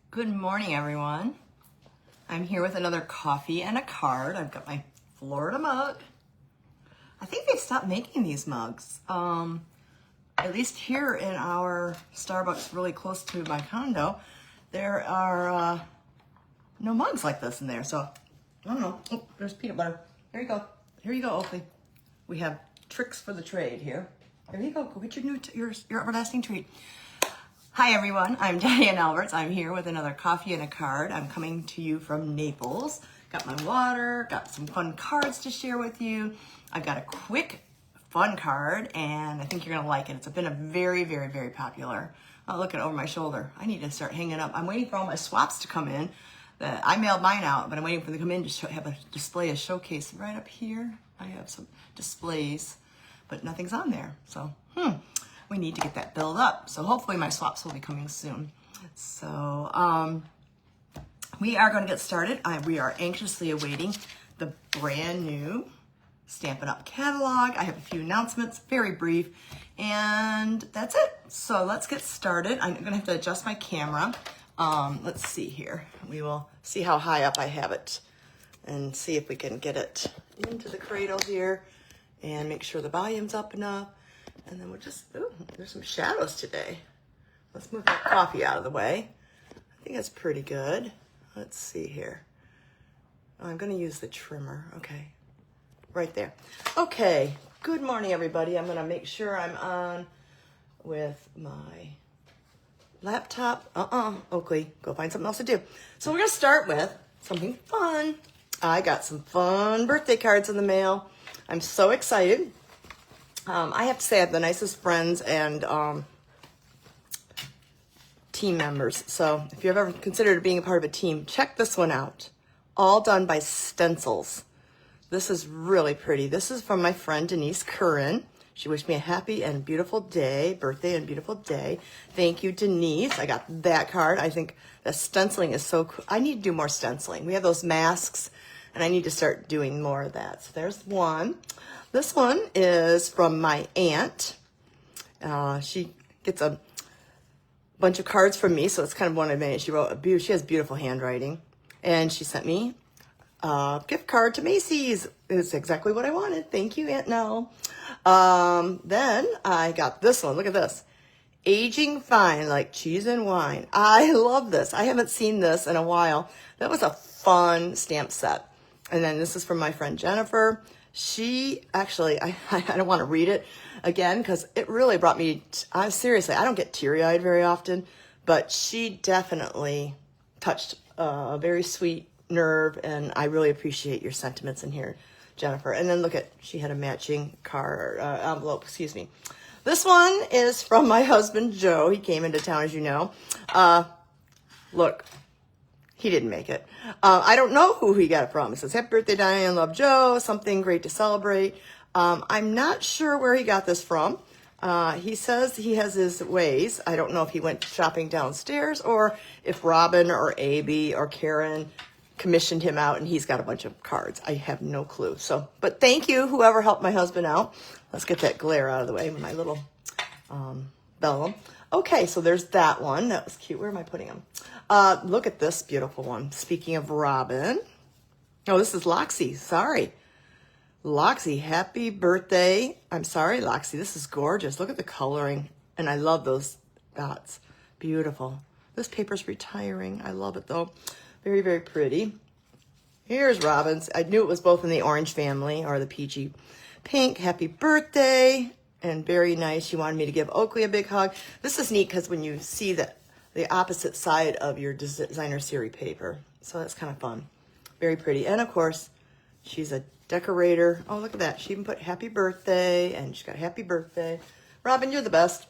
Good morning, everyone. I'm here with another coffee and a card. I've got my Florida mug. I think they've stopped making these mugs. At least here in our Starbucks really close to my condo, there are no mugs like this in there. So, I don't know. Oh, there's peanut butter. Here you go. Here you go, Oakley. We have tricks for the trade here. There you go. Go get your everlasting treat. Hi everyone, I'm Diane Alberts. I'm here with another coffee and a card. I'm coming to you from Naples. Got my water, got some fun cards to share with you. I've got a quick, fun card, and I think you're gonna like it. It's been a very, very, very popular. Oh, look at over my shoulder. I need to start hanging up. I'm waiting for all my swaps to come in. I mailed mine out, but I'm waiting for them to come in to have a display, a showcase right up here. I have some displays, but nothing's on there. So, we need to get that built up. So hopefully my swaps will be coming soon. So we are going to get started. We are anxiously awaiting the brand new Stampin' Up! Catalog. I have a few announcements, very brief, and that's it. So let's get started. I'm going to have to adjust my camera. Let's see here. We will see how high up I have it and see if we can get it into the cradle here and make sure the volume's up enough. And then we'll just, ooh, there's some shadows today. Let's move that coffee out of the way. I think that's pretty good. Let's see here. Oh, I'm going to use the trimmer. Okay, right there. Okay, good morning, everybody. I'm going to make sure I'm on with my laptop. Oakley, go find something else to do. So we're going to start with something fun. I got some fun birthday cards in the mail. I'm so excited. I have to say I have the nicest friends and team members. So if you've ever considered being a part of a team, check this one out. All done by stencils. This is really pretty. This is from my friend Denise Curran. She wished me a happy and beautiful birthday and beautiful day. Thank you, Denise. I got that card. I think the stenciling is so cool. I need to do more stenciling. We have those masks, and I need to start doing more of that. So there's one. This one is from my aunt. She gets a bunch of cards from me, so it's kind of one I made. She has beautiful handwriting, and she sent me a gift card to Macy's. It's exactly what I wanted. Thank you, Aunt Nell. Then I got this one. Look at this. Aging Fine Like Cheese and Wine. I love this. I haven't seen this in a while. That was a fun stamp set. And then this is from my friend Jennifer. She actually, I don't want to read it again because it really brought me, seriously, I don't get teary-eyed very often, but she definitely touched a very sweet nerve, and I really appreciate your sentiments in here, Jennifer. And then look at, she had a matching envelope, excuse me. This one is from my husband, Joe. He came into town, as you know. Look. He didn't make it. I don't know who he got it from. It says, happy birthday, Diane, love Joe, something great to celebrate. I'm not sure where he got this from. He says he has his ways. I don't know if he went shopping downstairs or if Robin or Abby or Karen commissioned him out and he's got a bunch of cards. I have no clue. So, but thank you, whoever helped my husband out. Let's get that glare out of the way with my little vellum. Okay, so there's that one. That was cute. Where am I putting them? Look at this beautiful one. Speaking of Robin. Oh, this is Loxie. Sorry. Loxie, happy birthday. I'm sorry, Loxie. This is gorgeous. Look at the coloring. And I love those dots. Beautiful. This paper's retiring. I love it, though. Very, very pretty. Here's Robin's. I knew it was both in the orange family or the peachy pink. Happy birthday. And very nice. She wanted me to give Oakley a big hug. This is neat because when you see the opposite side of your designer series paper. So that's kind of fun. Very pretty. And of course, she's a decorator. Oh, look at that. She even put happy birthday and she got happy birthday. Robin, you're the best.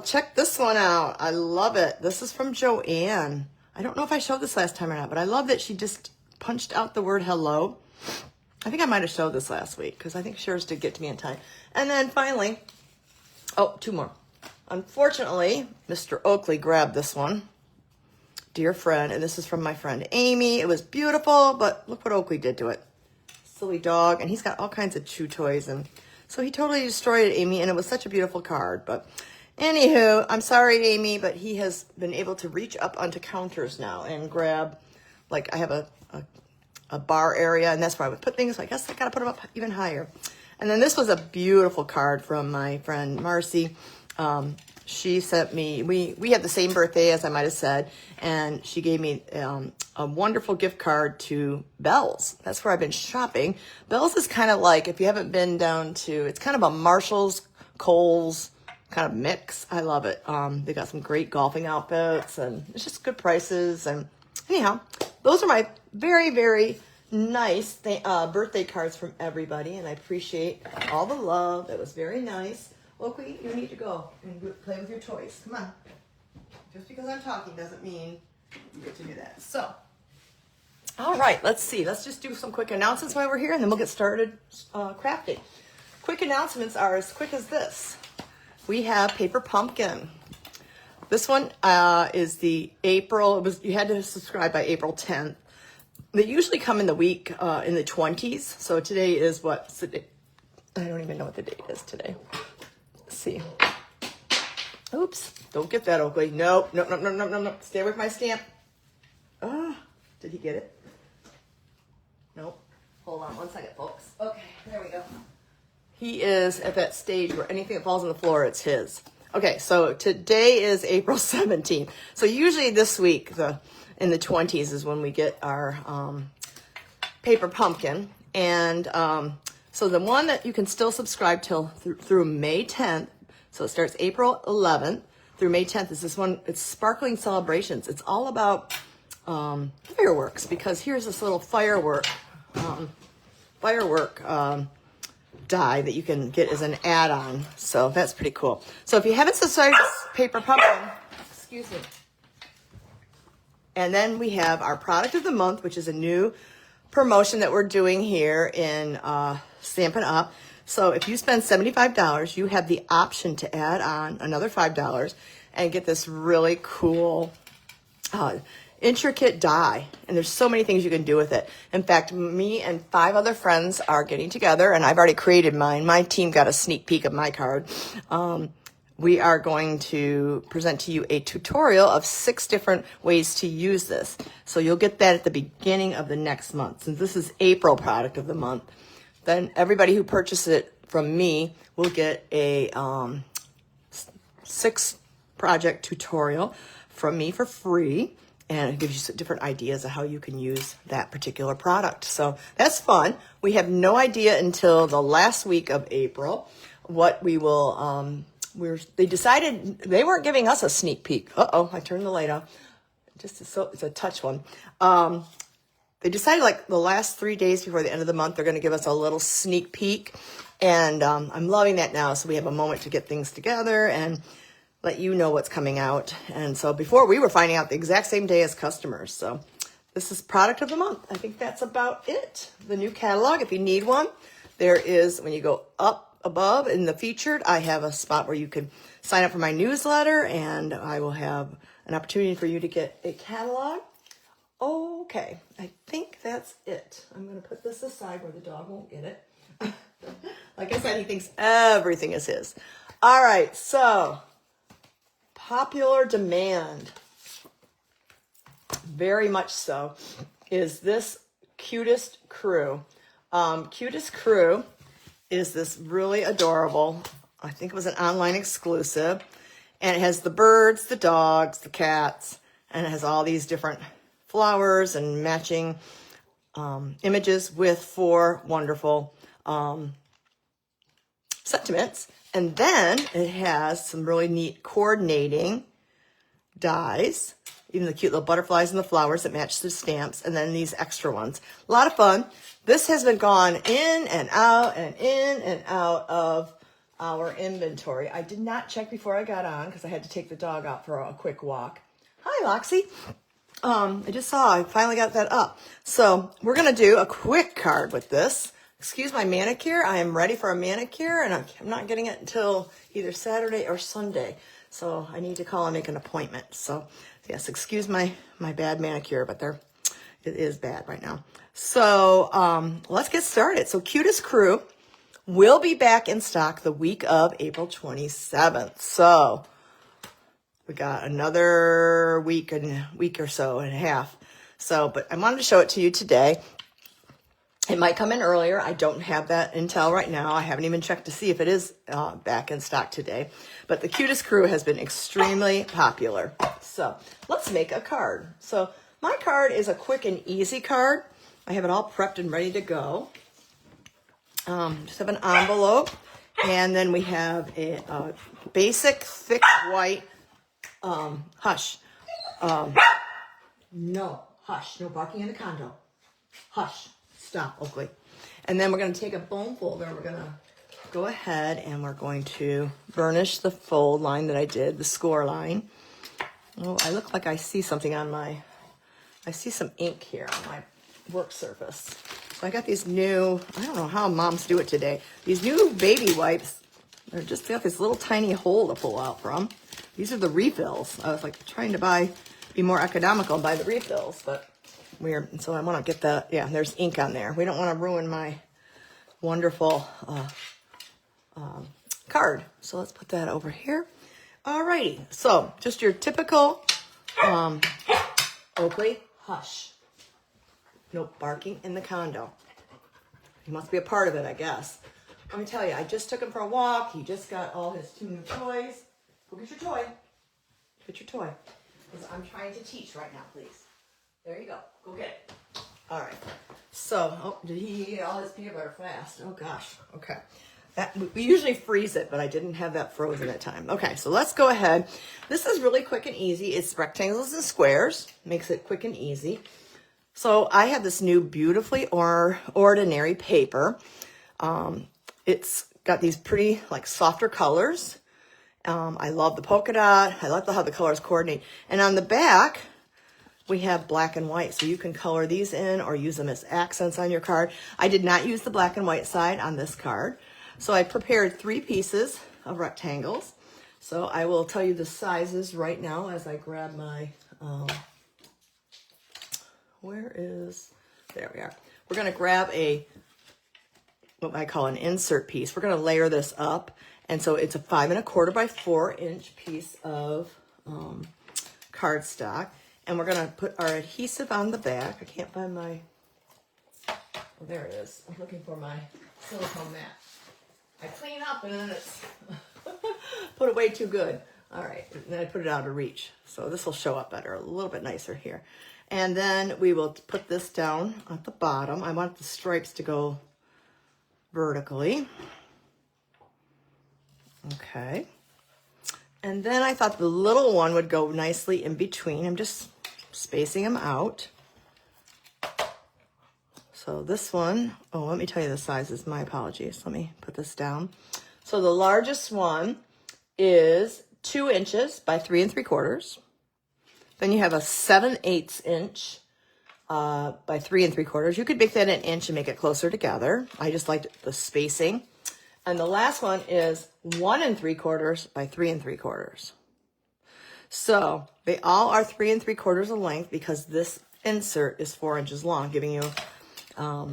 Check this one out. I love it. This is from Joanne. I don't know if I showed this last time or not, but I love that she just punched out the word hello. I think I might have showed this last week because I think Sher's did get to me in time. And then finally, oh, two more. Unfortunately, Mr. Oakley grabbed this one. Dear friend, and this is from my friend Amy. It was beautiful, but look what Oakley did to it. Silly dog, and he's got all kinds of chew toys, and so he totally destroyed it, Amy, and it was such a beautiful card. But Anywho, I'm sorry, Amy, but he has been able to reach up onto counters now and grab, like I have a bar area, and that's where I would put things. So I guess I got to put them up even higher. And then this was a beautiful card from my friend Marcy. She sent me, we had the same birthday as I might have said, and she gave me a wonderful gift card to Bell's. That's where I've been shopping. Bell's is kind of like, if you haven't been down to, it's kind of a Marshall's, Kohl's kind of mix. I love it. They got some great golfing outfits, and it's just good prices. And anyhow, those are my very, very nice birthday cards from everybody, and I appreciate all the love. That was very nice. Loki, you need to go and play with your toys. Come on. Just because I'm talking doesn't mean you get to do that. So, all right, let's see. Let's just do some quick announcements while we're here, and then we'll get started crafting. Quick announcements are as quick as this. We have paper pumpkin. This one is the April. You had to subscribe by April 10th. They usually come in the week in the 20s. So today is what's the day? I don't even know what the date is today. Let's see. Oops! Don't get that, Oakley. No. Stay away from my stamp. Did he get it? Nope. Hold on one second, folks. Okay, there we go. He is at that stage where anything that falls on the floor, it's his. Okay, so today is April 17th. So usually this week, in the 20s is when we get our paper pumpkin. And so the one that you can still subscribe through May 10th, so it starts April 11th through May 10th, is this one. It's Sparkling Celebrations. It's all about fireworks, because here's this little firework die that you can get as an add-on. So that's pretty cool. So if you haven't subscribed to Paper Pumpkin, excuse me. And then we have our product of the month, which is a new promotion that we're doing here in Stampin' Up. So if you spend $75, you have the option to add on another $5 and get this really cool intricate die. And there's so many things you can do with it. In fact, me and 5 other friends are getting together, and I've already created mine. My team got a sneak peek of my card. We are going to present to you a tutorial of 6 different ways to use this. So you'll get that at the beginning of the next month. Since this is April product of the month, then everybody who purchases it from me will get a 6 project tutorial from me for free. And it gives you some different ideas of how you can use that particular product. So that's fun. We have no idea until the last week of April what we will, they decided they weren't giving us a sneak peek. I turned the light off. It's a touch one. They decided like the last 3 days before the end of the month, they're going to give us a little sneak peek. And I'm loving that now. So we have a moment to get things together and let you know what's coming out. And so before, we were finding out the exact same day as customers. So this is product of the month. I think that's about it. The new catalog, if you need one, there is, when you go up above in the featured, I have a spot where you can sign up for my newsletter, and I will have an opportunity for you to get a catalog. Okay, I think that's it. I'm going to put this aside where the dog won't get it. Like I said, he thinks everything is his. All right, so popular demand, very much so, is this Cutest Crew. Cutest Crew is this really adorable, I think it was an online exclusive, and it has the birds, the dogs, the cats, and it has all these different flowers and matching images with 4 wonderful sentiments. And then it has some really neat coordinating dies, even the cute little butterflies and the flowers that match the stamps, and then these extra ones. A lot of fun. This has been gone in and out and in and out of our inventory. I did not check before I got on because I had to take the dog out for a quick walk. Hi, Loxy. I just saw I finally got that up. So we're going to do a quick card with this. Excuse my manicure. I am ready for a manicure, and I'm not getting it until either Saturday or Sunday. So I need to call and make an appointment. So yes, excuse my bad manicure, but it is bad right now. So let's get started. So Cutest Crew, will be back in stock the week of April 27th. So we got another week or so and a half. So, but I wanted to show it to you today. It might come in earlier. I don't have that intel right now. I haven't even checked to see if it is back in stock today. But the Cutest Crew has been extremely popular. So let's make a card. So my card is a quick and easy card. I have it all prepped and ready to go. Just have an envelope. And then we have a basic thick white hush. No barking in the condo. Hush. Stop, Oakley. And then we're going to take a bone folder and we're going to go ahead and we're going to burnish the fold line that I did, the score line. Oh, I look like I see something on I see some ink here on my work surface. So I got these new, I don't know how moms do it today, these new baby wipes. They're just got this little tiny hole to pull out from. These are the refills. I was like trying to be more economical and buy the refills, but weird. So I want to get the, yeah, there's ink on there. We don't want to ruin my wonderful card. So let's put that over here. Alrighty. So just your typical Oakley hush. No barking in the condo. He must be a part of it, I guess. Let me tell you, I just took him for a walk. He just got all his 2 new toys. Go get your toy. Get your toy. Because I'm trying to teach right now, please. There you go. Go get it. All right. So, oh, did he eat all his peanut butter fast? Oh, gosh. Okay. We usually freeze it, but I didn't have that frozen at time. Okay, so let's go ahead. This is really quick and easy. It's rectangles and squares. Makes it quick and easy. So I have this new beautifully ordinary paper. It's got these pretty, like, softer colors. I love the polka dot. I like how the colors coordinate. And on the back, we have black and white, so you can color these in or use them as accents on your card. I did not use the black and white side on this card. So I prepared 3 pieces of rectangles. So I will tell you the sizes right now as I grab my, there we are. We're going to grab what I call an insert piece. We're going to layer this up. And so it's a 5 1/4 by 4 inch piece of cardstock. And we're going to put our adhesive on the back. I can't find oh, there it is. I'm looking for my silicone mat. I clean up and then it's put away too good. All right, and then I put it out of reach. So this will show up better, a little bit nicer here. And then we will put this down at the bottom. I want the stripes to go vertically. Okay. And then I thought the little one would go nicely in between. I'm just spacing them out. So this one, oh, let me tell you the sizes. My apologies. Let me put this down. So the largest one is 2 inches by 3 3/4. Then you have a 7/8 inch by 3 3/4. You could make that an inch and make it closer together. I just liked the spacing. And the last one is 1 3/4 by 3 3/4. So they all are 3 3/4 of length because this insert is 4 inches long, giving you a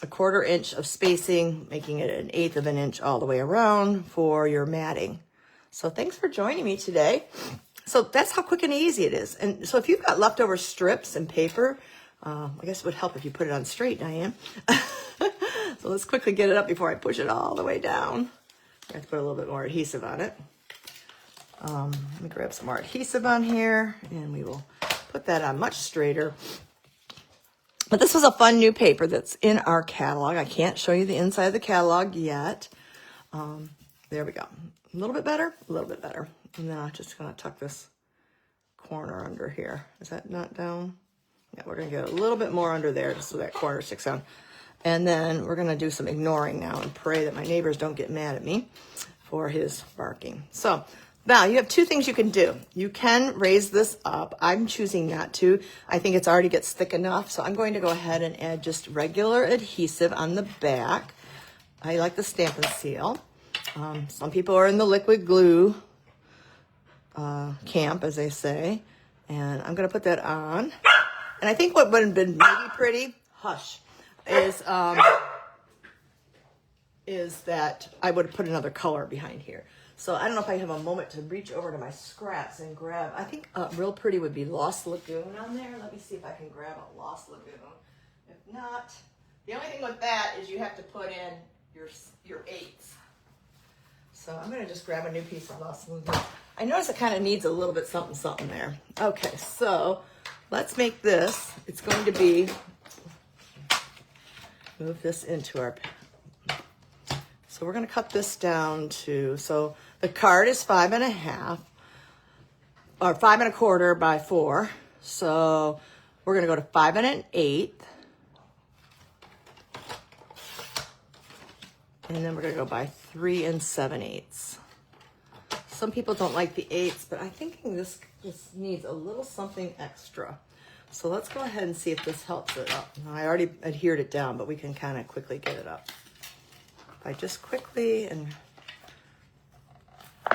1/4 inch of spacing, making it 1/8 of an inch all the way around for your matting. So thanks for joining me today. So that's how quick and easy it is. And so if you've got leftover strips and paper, I guess it would help if you put it on straight, Diane. So let's quickly get it up before I push it all the way down. I have to put a little bit more adhesive on it. Let me grab some more adhesive on here, and we will put that on much straighter. But this was a fun new paper that's in our catalog. I can't show you the inside of the catalog yet. There we go. A little bit better, a little bit better. And then I'm just going to tuck this corner under here. Is that not down? Yeah, we're going to get a little bit more under there just so that corner sticks on. And then we're going to do some ignoring now and pray that my neighbors don't get mad at me for his barking. So now you have 2 things you can do. You can raise this up. I'm choosing not to. I think it's already gets thick enough. So I'm going to go ahead and add just regular adhesive on the back. I like the Stampin' Seal. Some people are in the liquid glue camp, as they say. And I'm going to put that on. And I think what would have been maybe pretty, hush, is is that I would put another color behind here. So I don't know if I have a moment to reach over to my scraps and grab, I think real pretty would be Lost Lagoon on there. Let me see if I can grab a Lost Lagoon. If not, the only thing with that is you have to put in your eights. So I'm gonna just grab a new piece of Lost Lagoon. I notice it kind of needs a little bit something there. Okay, so let's make this, it's going to be, move this into our, so we're gonna cut this down to, so the card is 5.5, or 5 1/4 by 4. So we're gonna go to 5 1/8. And then we're gonna go by 3 7/8. Some people don't like the 8s, but I'm thinking this needs a little something extra. So let's go ahead and see if this helps it up. Now, I already adhered it down, but we can kind of quickly get it up. If I just quickly and,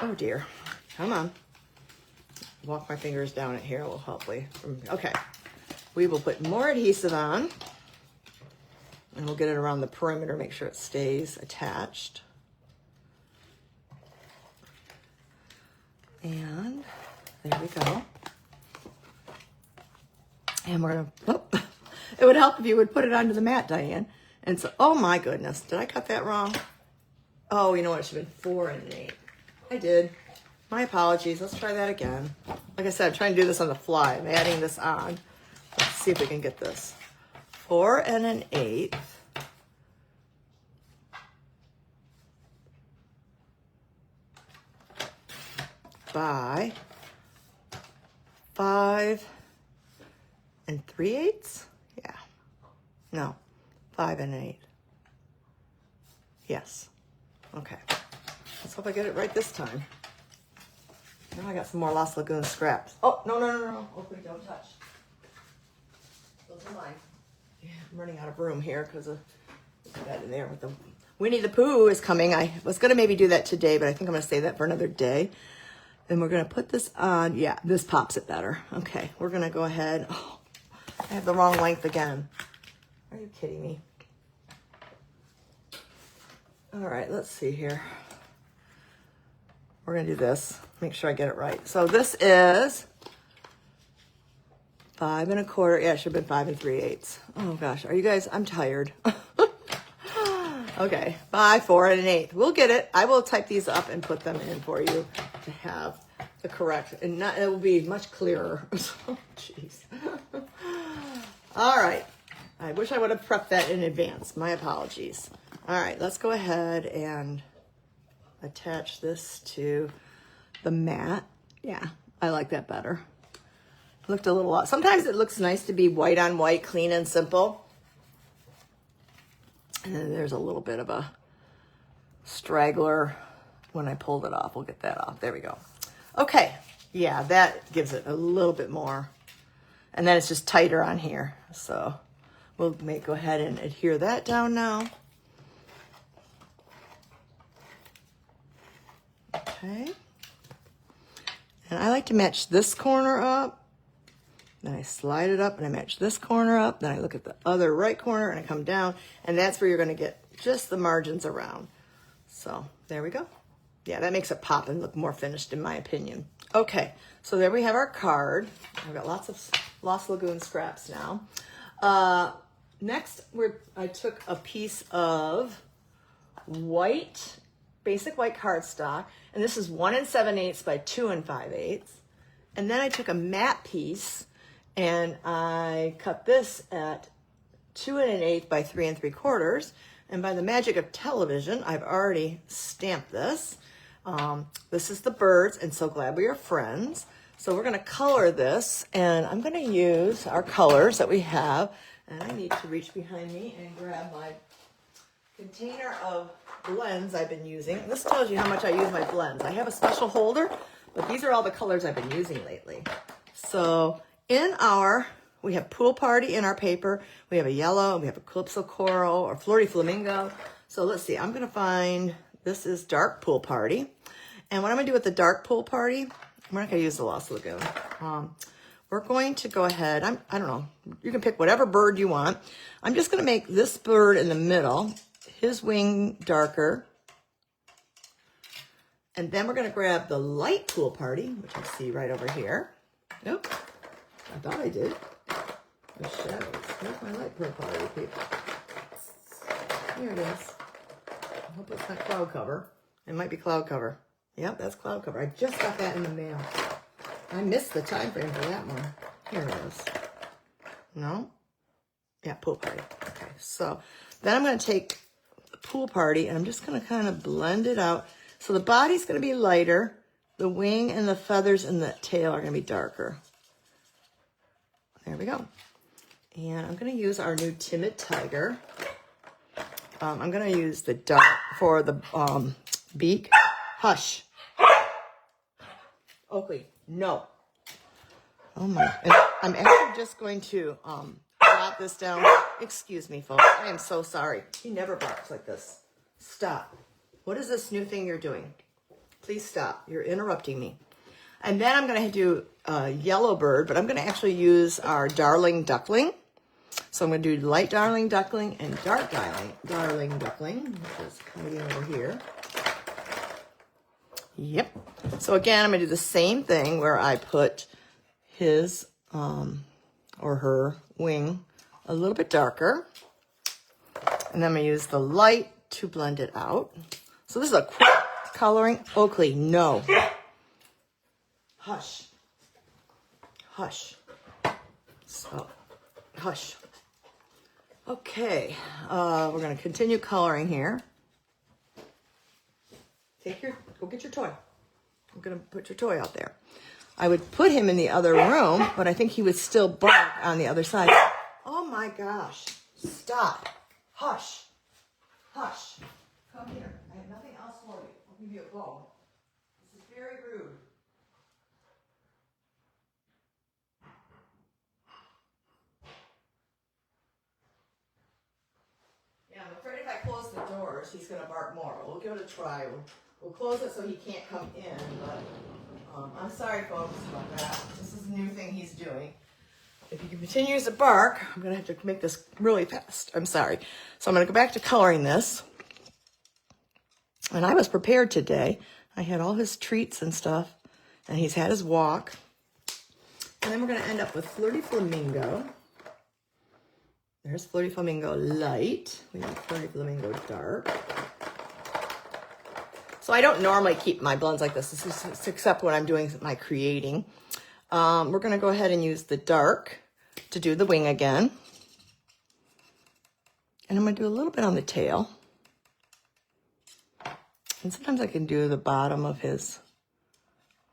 oh dear, come on. Walk my fingers down it here, it will help me. Okay, we will put more adhesive on. And we'll get it around the perimeter, make sure it stays attached. And there we go. And we're gonna, oh, it would help if you would put it onto the mat, Diane. And so, oh my goodness, did I cut that wrong? Oh, you know what, it should have been 4 1/8. I did. My apologies, let's try that again. Like I said, I'm trying to do this on the fly. I'm adding this on. Let's see if we can get this. 4 1/8. By 5 3/8. Yeah. No. 5 1/8. Yes. Okay. Let's hope I get it right this time. Now I got some more Lost Lagoon scraps. Oh, no. Okay, don't touch. Those are mine. Yeah, I'm running out of room here because of that in there with the Winnie the Pooh is coming. I was going to maybe do that today, but I think I'm going to save that for another day. And we're going to put this on. Yeah, this pops it better. Okay, we're going to go ahead. Oh, I have the wrong length again. Are you kidding me? All right, let's see here. We're going to do this. Make sure I get it right. So this is 5 1/4. Yeah, it should have been 5 3/8. Oh gosh, are you guys? I'm tired. Okay, 5 4 1/8. We'll get it. I will type these up and put them in for you to have the correct, and not, it will be much clearer. Oh, jeez. All right. I wish I would have prepped that in advance. My apologies. All right, let's go ahead and attach this to the mat. Yeah, I like that better. Looked a little odd. Sometimes it looks nice to be white on white, clean and simple. And then there's a little bit of a straggler when I pulled it off. We'll get that off. There we go. Okay. Yeah, that gives it a little bit more. And then it's just tighter on here. So we'll go ahead and adhere that down now. Okay. And I like to match this corner up. Then I slide it up and I match this corner up. Then I look at the other right corner and I come down. And that's where you're going to get just the margins around. So there we go. Yeah, that makes it pop and look more finished in my opinion. Okay, so there we have our card. I've got lots of Lost Lagoon scraps now. Next, I took a piece of white, basic white cardstock. And this is 1 7/8 by 2 5/8. And then I took a matte piece and I cut this at 2 1/8 by 3 3/4. And by the magic of television, I've already stamped this. This is the birds, and so glad we are friends. So we're going to color this, and I'm going to use our colors that we have. And I need to reach behind me and grab my container of blends I've been using. This tells you how much I use my blends. I have a special holder, but these are all the colors I've been using lately. So we have Pool Party in our paper. We have a yellow, we have a Calypso Coral or Flirty Flamingo. So let's see, I'm going to find, this is Dark Pool Party. And what I'm going to do with the Dark Pool Party, we're not going to use the Lost Lagoon. We're going to go ahead, I don't know, you can pick whatever bird you want. I'm just going to make this bird in the middle. his wing darker. And then we're going to grab the light pool party, which I see right over here. Nope, I thought I did. The shadows. Where's my light pool party, people? Here it is. I hope it's not cloud cover. It might be cloud cover. Yep, that's cloud cover. I just got that in the mail. I missed the time frame for that one. Here it is. No? Yeah, pool party. Okay, so then I'm going to take the pool party and I'm just going to kind of blend it out. So the body's going to be lighter. The wing and the feathers and the tail are going to be darker. There we go. And I'm going to use our new Timid Tiger. I'm going to use the dark for the beak. Hush. Oakley, no. Oh my. And I'm actually just going to drop this down. Excuse me, folks. I am so sorry. He never barks like this. Stop. What is this new thing you're doing? Please stop. You're interrupting me. And then I'm going to do a yellow bird, but I'm going to actually use our Darling Duckling. So I'm going to do light Darling Duckling and dark Darling Duckling, which is coming over here. Yep. So again, I'm going to do the same thing where I put his or her wing a little bit darker. And then I'm going to use the light to blend it out. So this is a quick coloring. Oakley, no. Hush. Hush. So, hush. Okay, we're going to continue coloring here. Go get your toy. I'm going to put your toy out there. I would put him in the other room, but I think he would still bark on the other side. Oh my gosh. Stop. Hush. Hush. Come here. I have nothing else for you. I'll give you a bone. This is very rude. Yeah, I'm afraid if I close the doors, he's going to bark more. We'll give it a try. We'll close it so he can't come in, but I'm sorry, folks, about that. This is a new thing he's doing. If he continues to bark, I'm going to have to make this really fast. I'm sorry. So I'm going to go back to coloring this. And I was prepared today. I had all his treats and stuff, and he's had his walk. And then we're going to end up with Flirty Flamingo. There's Flirty Flamingo light. We have Flirty Flamingo dark. So I don't normally keep my blends like this. This is except when I'm doing my creating. We're going to go ahead and use the dark to do the wing again. And I'm going to do a little bit on the tail. And sometimes I can do the bottom of his,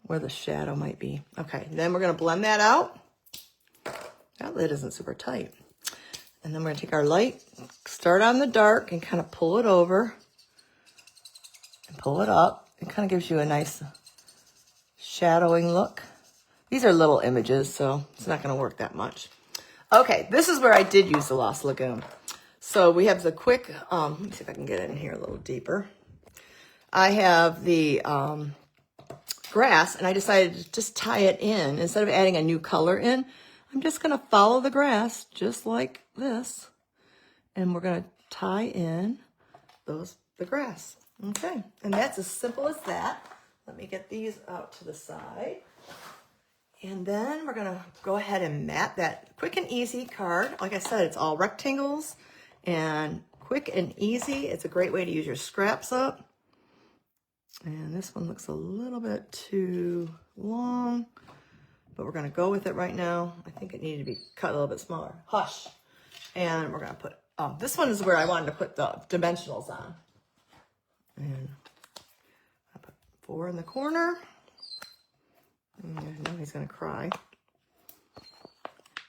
where the shadow might be. Okay, then we're going to blend that out. That lid isn't super tight. And then we're going to take our light, start on the dark, and kind of pull it over. And pull it up. It kind of gives you a nice shadowing look. These are little images, so it's not going to work that much. Okay, this is where I did use the Lost Lagoon. So we have the quick, let me see if I can get in here a little deeper. I have the grass, and I decided to just tie it in. Instead of adding a new color in, I'm just going to follow the grass just like this. And we're going to tie in the grass. Okay, and that's as simple as that. Let me get these out to the side. And then we're gonna go ahead and mat that quick and easy card. Like I said, it's all rectangles and quick and easy. It's a great way to use your scraps up. And this one looks a little bit too long, but we're gonna go with it right now. I think it needed to be cut a little bit smaller. Hush. And we're gonna put, this one is where I wanted to put the dimensionals on. And I put 4 in the corner. And I know he's going to cry.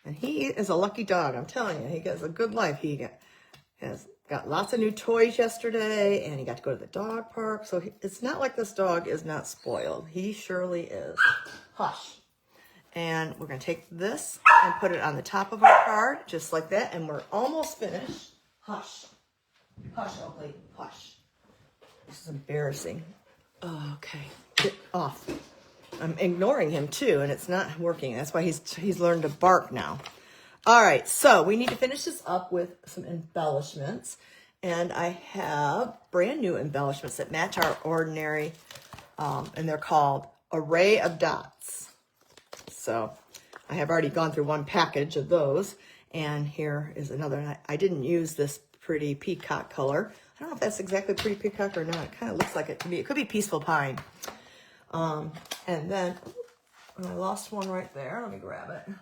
And he is a lucky dog, I'm telling you. He gets a good life. He has got lots of new toys yesterday, and he got to go to the dog park. So it's not like this dog is not spoiled. He surely is. Hush. And we're going to take this and put it on the top of our card, just like that. And we're almost finished. Hush. Hush, Oakley. Hush. This is embarrassing. Oh, okay. Get off. I'm ignoring him too, and it's not working. That's why he's learned to bark now. All right, so we need to finish this up with some embellishments. And I have brand new embellishments that match our ordinary, and they're called Array of Dots. So I have already gone through one package of those, and here is another. I didn't use this pretty peacock color. I don't know if that's exactly pretty peacock or not. It kind of looks like it to me. It could be peaceful pine. And then I lost one right there. Let me grab it.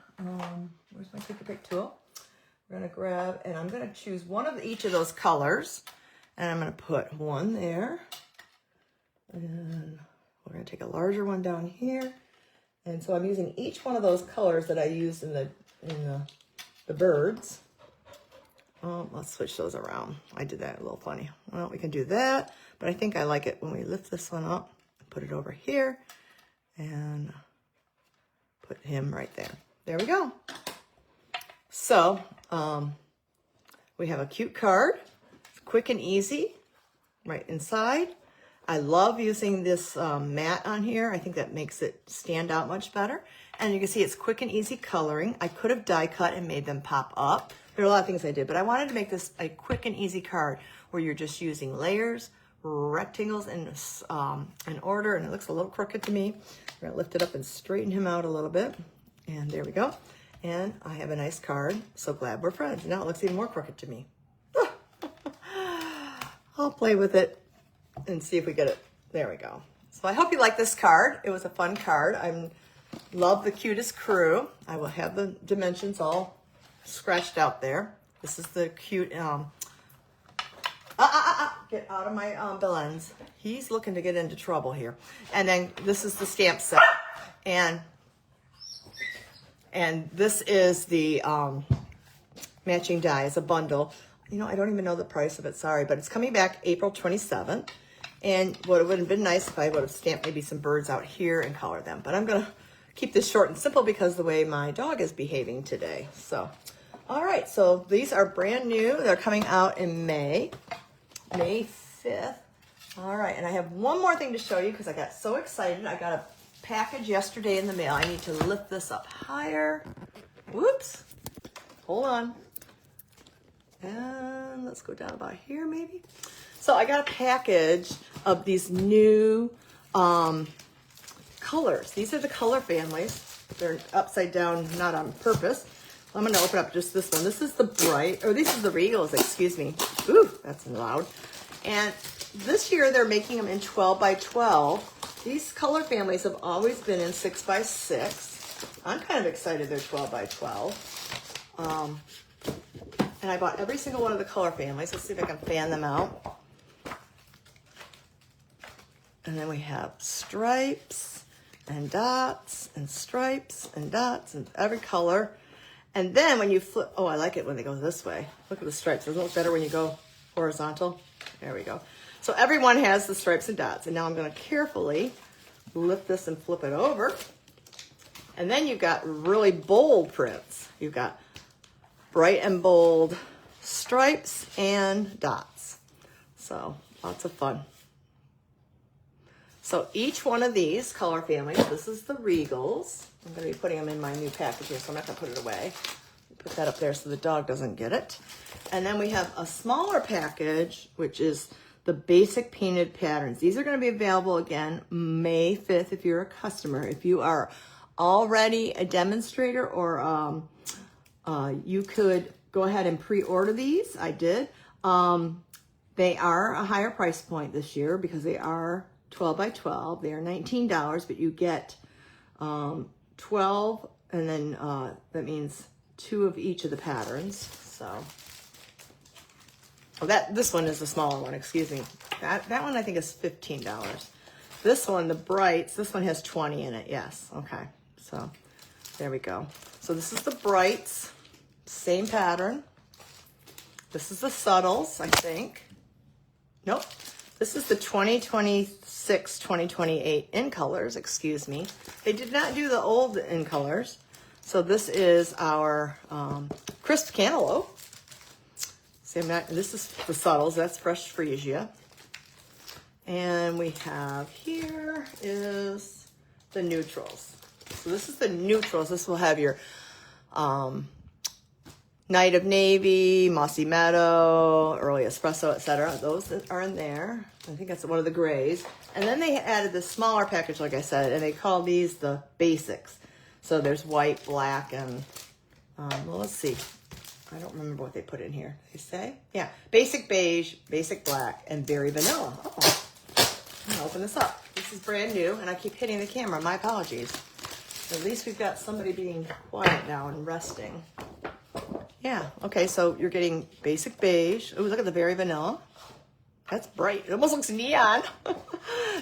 Where's my pick a pick tool? We're gonna grab, and I'm gonna choose one of each of those colors, and I'm gonna put one there, and we're gonna take a larger one down here. And so I'm using each one of those colors that I used in the birds. Let's switch those around. I did that a little funny. Well, we can do that, but I think I like it when we lift this one up, put it over here, and put him right there. There we go. So we have a cute card. It's quick and easy right inside. I love using this mat on here. I think that makes it stand out much better. And you can see it's quick and easy coloring. I could have die cut and made them pop up. There are a lot of things I did, but I wanted to make this a quick and easy card where you're just using layers, rectangles in order, and it looks a little crooked to me. We're gonna lift it up and straighten him out a little bit. And there we go. And I have a nice card. So glad we're friends. Now it looks even more crooked to me. I'll play with it and see if we get it. There we go. So I hope you like this card. It was a fun card. I love the Cutest Crew. I will have the dimensions all scratched out there. This is the cute, get out of my blends. He's looking to get into trouble here. And then this is the stamp set. And this is the matching die as a bundle. You know, I don't even know the price of it, sorry, but it's coming back April 27th. And what it would have been nice if I would have stamped maybe some birds out here and colored them. But I'm going to keep this short and simple because of the way my dog is behaving today. So, all right, so these are brand new. They're coming out in May 5th. All right, and I have one more thing to show you because I got so excited. I got a package yesterday in the mail. I need to lift this up higher. Whoops. Hold on. And let's go down about here maybe. So I got a package of these new colors. These are the color families. They're upside down, not on purpose. I'm going to open up just this one. This is the this is the Regals, excuse me. Ooh, that's loud. And this year they're making them in 12 by 12. These color families have always been in 6 by 6. I'm kind of excited they're 12 by 12. And I bought every single one of the color families. Let's see if I can fan them out. And then we have stripes and dots and stripes and dots and every color. And then when you flip, oh, I like it when they go this way. Look at the stripes. Doesn't it look better when you go horizontal? There we go. So everyone has the stripes and dots. And now I'm going to carefully lift this and flip it over. And then you've got really bold prints. You've got bright and bold stripes and dots. So lots of fun. So each one of these color families, this is the Regals. I'm going to be putting them in my new package here, so I'm not going to put it away. Put that up there so the dog doesn't get it. And then we have a smaller package, which is the basic painted patterns. These are going to be available again May 5th if you're a customer. If you are already a demonstrator or you could go ahead and pre-order these. I did. They are a higher price point this year because they are 12 by 12. They are $19, but you get 12, and then that means 2 of each of the patterns. So, oh, this one is the smaller one. Excuse me. That one I think is $15. This one, the brights, this one has 20 in it. Yes. Okay. So there we go. So this is the brights, same pattern. This is the subtles, I think. Nope. This is the 2026, 2028 in colors, excuse me. They did not do the old in colors. So this is our crisp cantaloupe. See, this is the subtles, that's fresh freesia. And we have here is the neutrals. So this is the neutrals. This will have your Night of Navy, Mossy Meadow, Early Espresso, etc. Those are in there. I think that's one of the grays. And then they added this smaller package, like I said, and they call these the basics. So there's white, black, and, well, let's see. I don't remember what they put in here. They say? Yeah, basic beige, basic black, and berry vanilla. Oh, I'm gonna open this up. This is brand new, and I keep hitting the camera. My apologies. At least we've got somebody being quiet now and resting. Yeah, okay, so you're getting basic beige. Oh, look at the berry vanilla. That's bright. It almost looks neon.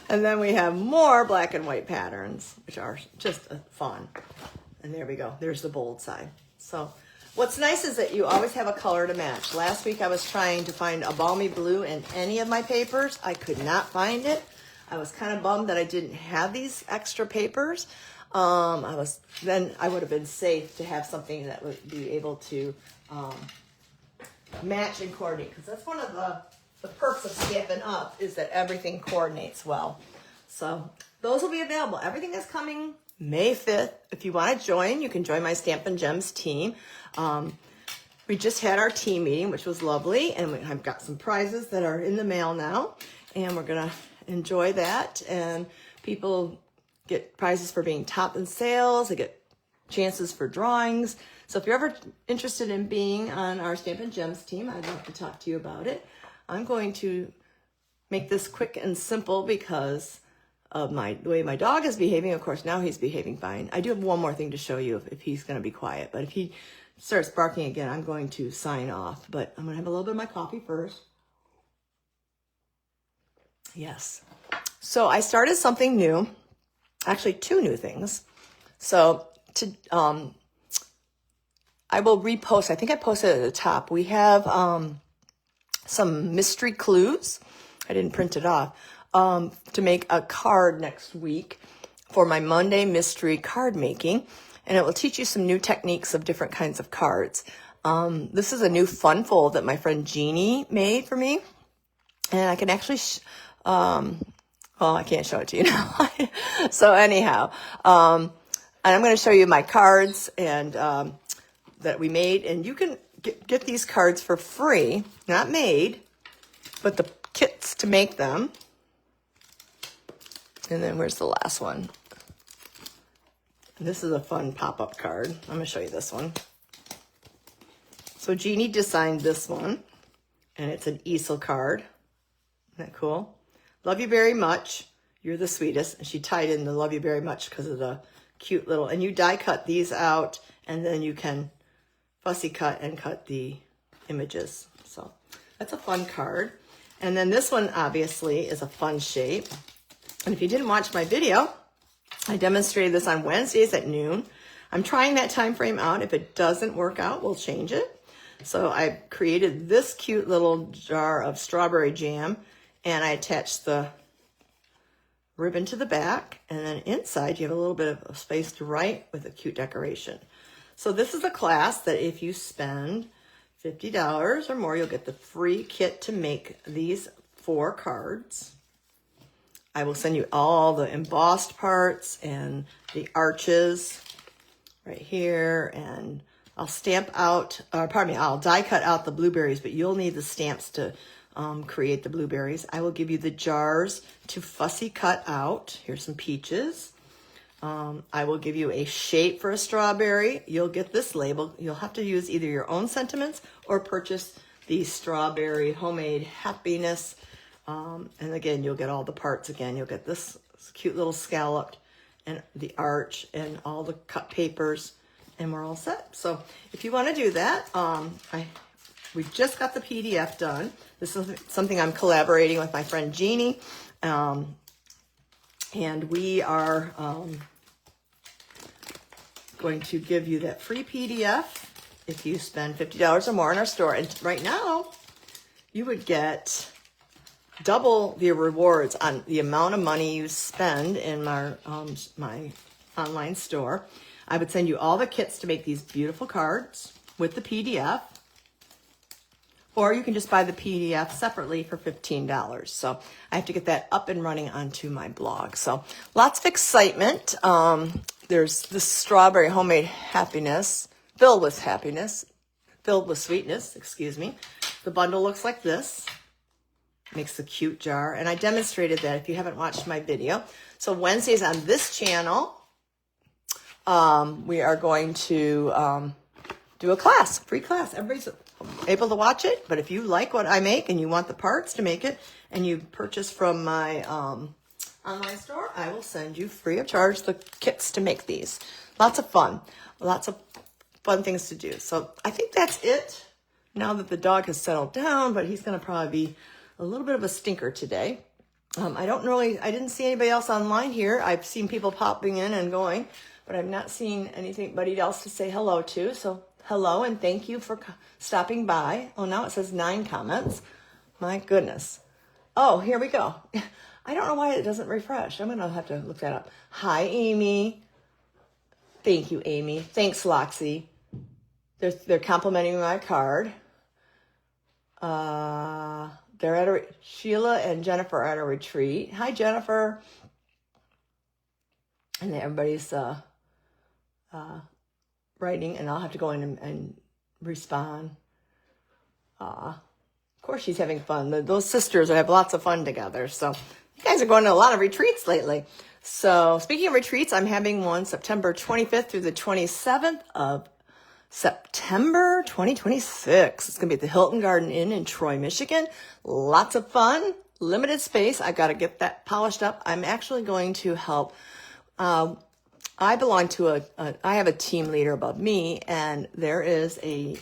And then we have more black and white patterns, which are just fun. And there we go. There's the bold side. So what's nice is that you always have a color to match. Last week I was trying to find a balmy blue in any of my papers. I could not find it. I was kind of bummed that I didn't have these extra papers. I would have been safe to have something that would be able to match and coordinate, because that's one of the perks of Stampin' Up is that everything coordinates well. So those will be available. Everything is coming May 5th. If you want to join, you can join my Stampin' Gems team. We just had our team meeting, which was lovely, and I've got some prizes that are in the mail now, and we're going to enjoy that. And people get prizes for being top in sales. They get chances for drawings. So if you're ever interested in being on our Stampin' Gems team, I'd love to talk to you about it. I'm going to make this quick and simple because of the way my dog is behaving. Of course, now he's behaving fine. I do have one more thing to show you if he's going to be quiet. But if he starts barking again, I'm going to sign off. But I'm going to have a little bit of my coffee first. Yes. So I started something new. Actually, two new things. So I will repost. I think I posted at the top. We have some mystery clues. I didn't print it off. To make a card next week for my Monday mystery card making. And it will teach you some new techniques of different kinds of cards. This is a new fun fold that my friend Jeannie made for me. And I can actually, well, I can't show it to you now. So anyhow, and I'm going to show you my cards and that we made. And you can get these cards for free, not made, but the kits to make them. And then where's the last one? This is a fun pop-up card. I'm going to show you this one. So Jeannie designed this one, and it's an easel card. Isn't that cool? Love you very much. You're the sweetest. And she tied in the love you very much because of the cute little, and you die cut these out, and then you can fussy cut and cut the images. So that's a fun card. And then this one obviously is a fun shape. And if you didn't watch my video, I demonstrated this on Wednesdays at noon. I'm trying that time frame out. If it doesn't work out, we'll change it. So I created this cute little jar of strawberry jam, and I attached the ribbon to the back, and then inside you have a little bit of space to write with a cute decoration. So this is a class that if you spend $50 or more, you'll get the free kit to make these 4 cards. I will send you all the embossed parts and the arches right here, and I'll stamp out, I'll die cut out the blueberries, but you'll need the stamps to create the blueberries. I will give you the jars to fussy cut out. Here's some peaches. I will give you a shape for a strawberry. You'll get this label. You'll have to use either your own sentiments or purchase the strawberry homemade happiness. And again, you'll get all the parts again. You'll get this cute little scalloped and the arch and all the cut papers, and we're all set. So if you want to do that, we just got the PDF done. This is something I'm collaborating with my friend Jeannie. And we are going to give you that free PDF if you spend $50 or more in our store. And right now, you would get double the rewards on the amount of money you spend in my online store. I would send you all the kits to make these beautiful cards with the PDF, or you can just buy the PDF separately for $15. So I have to get that up and running onto my blog. So lots of excitement. There's this strawberry homemade happiness, filled with happiness, filled with sweetness, excuse me. The bundle looks like this. Makes a cute jar, and I demonstrated that if you haven't watched my video. So Wednesdays on this channel, we are going to do a class, free class. Everybody's able to watch it, but if you like what I make and you want the parts to make it, and you purchase from my online store, I will send you free of charge the kits to make these. Lots of fun things to do. So I think that's it now that the dog has settled down, but he's going to probably be a little bit of a stinker today. I didn't see anybody else online here. I've seen people popping in and going, but I've not seen anybody else to say hello to. So hello and thank you for stopping by. Oh, now it says 9 comments. My goodness. Oh, here we go. I don't know why it doesn't refresh. I'm going to have to look that up. Hi, Amy. Thank you, Amy. Thanks, Loxy. They're complimenting my card. They're at Sheila and Jennifer are at a retreat. Hi, Jennifer. And everybody's writing, and I'll have to go in and respond. Of course, she's having fun. Those sisters have lots of fun together. So you guys are going to a lot of retreats lately. So speaking of retreats, I'm having one September 25th through the 27th of September 2026. It's going to be at the Hilton Garden Inn in Troy, Michigan. Lots of fun, limited space. I got to get that polished up. I'm actually going to help. I belong to I have a team leader above me, and there is a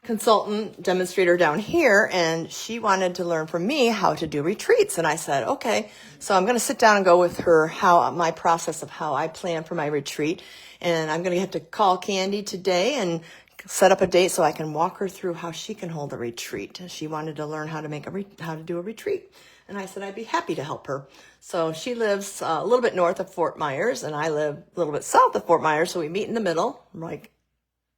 consultant demonstrator down here, and she wanted to learn from me how to do retreats. And I said, okay, so I'm going to sit down and go with her my process of how I plan for my retreat. And I'm going to have to call Candy today and set up a date so I can walk her through how she can hold a retreat. She wanted to learn how to do a retreat. And I said I'd be happy to help her. So she lives a little bit north of Fort Myers, and I live a little bit south of Fort Myers. So we meet in the middle, like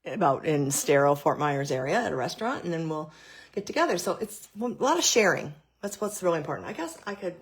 about in Stero, Fort Myers area at a restaurant, and then we'll get together. So it's a lot of sharing. That's what's really important. I guess I could